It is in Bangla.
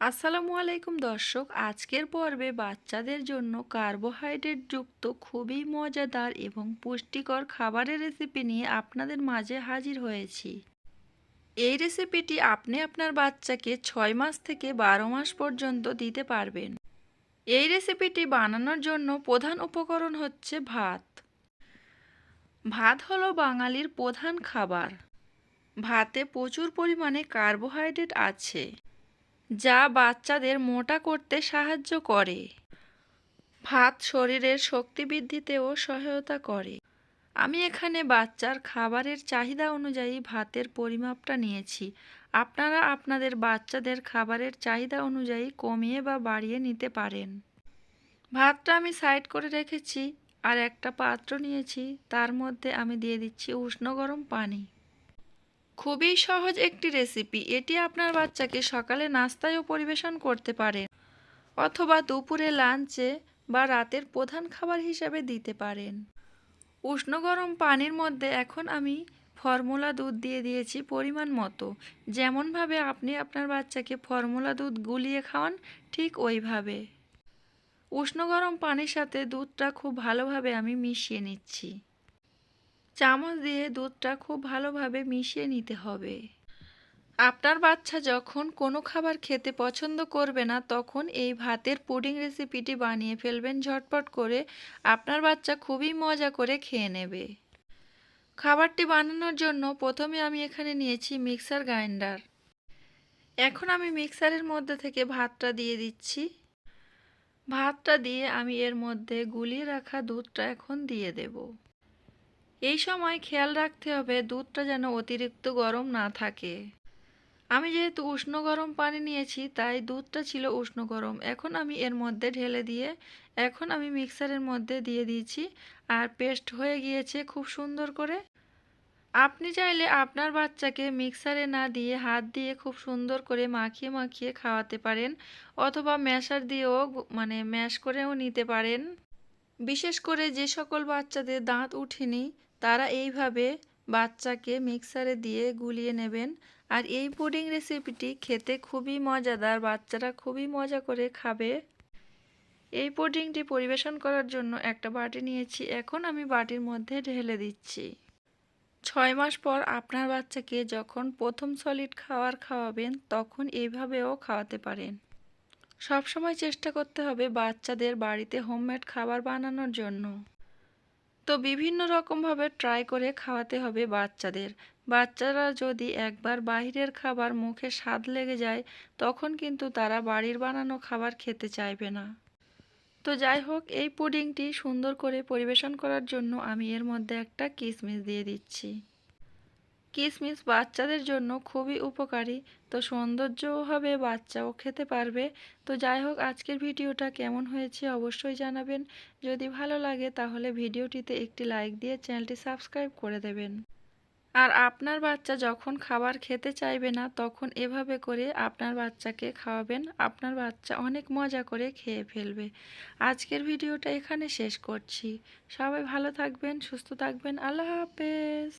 আসসালামু আলাইকুম দর্শক, আজকের পর্বে বাচ্চাদের জন্য কার্বোহাইড্রেট যুক্ত খুবই মজাদার এবং পুষ্টিকর খাবারের রেসিপি নিয়ে আপনাদের মাঝে হাজির হয়েছি। এই রেসিপিটি আপনি আপনার বাচ্চাকে 6 মাস থেকে 12 মাস পর্যন্ত দিতে পারবেন। এই রেসিপিটি বানানোর জন্য প্রধান উপকরণ হচ্ছে ভাত। ভাত হলো বাঙালির প্রধান খাবার। ভাতে প্রচুর পরিমাণে কার্বোহাইড্রেট আছে, যা বাচ্চাদের মোটা করতে সাহায্য করে। ভাত শরীরের শক্তি বৃদ্ধিতেও সহায়তা করে। আমি এখানে বাচ্চার খাবারের চাহিদা অনুযায়ী ভাতের পরিমাপটা নিয়েছি। আপনারা আপনাদের বাচ্চাদের খাবারের চাহিদা অনুযায়ী কমিয়ে বা বাড়িয়ে নিতে পারেন। ভাতটা আমি সাইড করে রেখেছি আর একটা পাত্র নিয়েছি, তার মধ্যে আমি দিয়ে দিচ্ছি উষ্ণ গরম পানি। খুবই সহজ একটি রেসিপি। এটি আপনার বাচ্চাকে সকালে নাস্তায়ও পরিবেশন করতে পারেন, অথবা দুপুরে লাঞ্চে বা রাতের প্রধান খাবার হিসেবে দিতে পারেন। উষ্ণ গরম পানির মধ্যে এখন আমি ফর্মুলা দুধ দিয়ে দিয়েছি পরিমাণ মতো। যেমনভাবে আপনি আপনার বাচ্চাকে ফর্মুলা দুধ গুলিয়ে খাওয়ান, ঠিক ওইভাবে। উষ্ণ গরম পানির সাথে দুধটা খুব ভালোভাবে আমি মিশিয়ে নিচ্ছি। চামচ দিয়ে দুধটা খুব ভালোভাবে মিশিয়ে নিতে হবে। আপনার বাচ্চা যখন কোনো খাবার খেতে পছন্দ করবে না, তখন এই ভাতের পুডিং রেসিপিটি বানিয়ে ফেলবেন ঝটপট করে। আপনার বাচ্চা খুবই মজা করে খেয়ে নেবে। খাবারটি বানানোর জন্য প্রথমে আমি এখানে নিয়েছি মিক্সার গ্রাইন্ডার। এখন আমি মিক্সারের মধ্যে থেকে ভাতটা দিয়ে দিচ্ছি। ভাতটা দিয়ে আমি এর মধ্যে গুলিয়ে রাখা দুধটা এখন দিয়ে দেব। এই সময় খেয়াল রাখতে হবে দুধটা যেন অতিরিক্ত গরম না থাকে। আমি যেহেতু উষ্ণ গরম পানি নিয়েছি, তাই দুধটা ছিল উষ্ণ গরম। এখন আমি এর মধ্যে ঢেলে দিয়ে এখন আমি মিক্সারের মধ্যে দিয়ে দিয়েছি, আর পেস্ট হয়ে গিয়েছে খুব সুন্দর করে। আপনি চাইলে আপনার বাচ্চাকে মিক্সারে না দিয়ে হাত দিয়ে খুব সুন্দর করে মাখিয়ে মাখিয়ে খাওয়াতে পারেন, অথবা ম্যাশার দিয়েও ম্যাশ করেও নিতে পারেন। বিশেষ করে যে সকল বাচ্চাদের দাঁত ওঠেনি, তারা এইভাবে বাচ্চাকে মিক্সারে দিয়ে গুলিয়ে নেবেন। আর এই পুডিং রেসিপিটি খেতে খুবই মজাদার, বাচ্চারা খুবই মজা করে খাবে। এই পুডিংটি পরিবেশন করার জন্য একটা বাটি নিয়েছি, এখন আমি বাটির মধ্যে ঢেলে দিচ্ছি। 6 মাস পর আপনার বাচ্চাকে যখন প্রথম সলিড খাবার খাওয়াবেন, তখন এইভাবেও খাওয়াতে পারেন। সবসময় চেষ্টা করতে হবে বাচ্চাদের বাড়িতে হোমমেড খাবার বানানোর জন্য। তো বিভিন্ন রকমভাবে ট্রাই করে খাওয়াতে হবে বাচ্চাদের। বাচ্চারা যদি একবার বাইরের খাবার মুখে স্বাদ লেগে যায়, তখন কিন্তু তারা বাড়ির বানানো খাবার খেতে চাইবে না। তো যাই হোক, এই পুডিংটি সুন্দর করে পরিবেশন করার জন্য আমি এর মধ্যে একটা কিশমিশ দিয়ে দিচ্ছি। কিশমিশ বাচ্চাদের জন্য খুবই উপকারী, তো সৌন্দর্যও হবে, বাচ্চাও খেতে পারবে। তো যাই হোক, আজকের ভিডিওটা কেমন হয়েছে অবশ্যই জানাবেন। যদি ভালো লাগে তাহলে ভিডিওটিতে একটি লাইক দিয়ে চ্যানেলটি সাবস্ক্রাইব করে দেবেন। আর আপনার বাচ্চা যখন খাবার খেতে চাইবে না, তখন এভাবে করে আপনার বাচ্চাকে খাওয়াবেন। আপনার বাচ্চা অনেক মজা করে খেয়ে ফেলবে। আজকের ভিডিওটা এখানে শেষ করছি। সবাই ভালো থাকবেন, সুস্থ থাকবেন। আল্লাহ হাফেজ।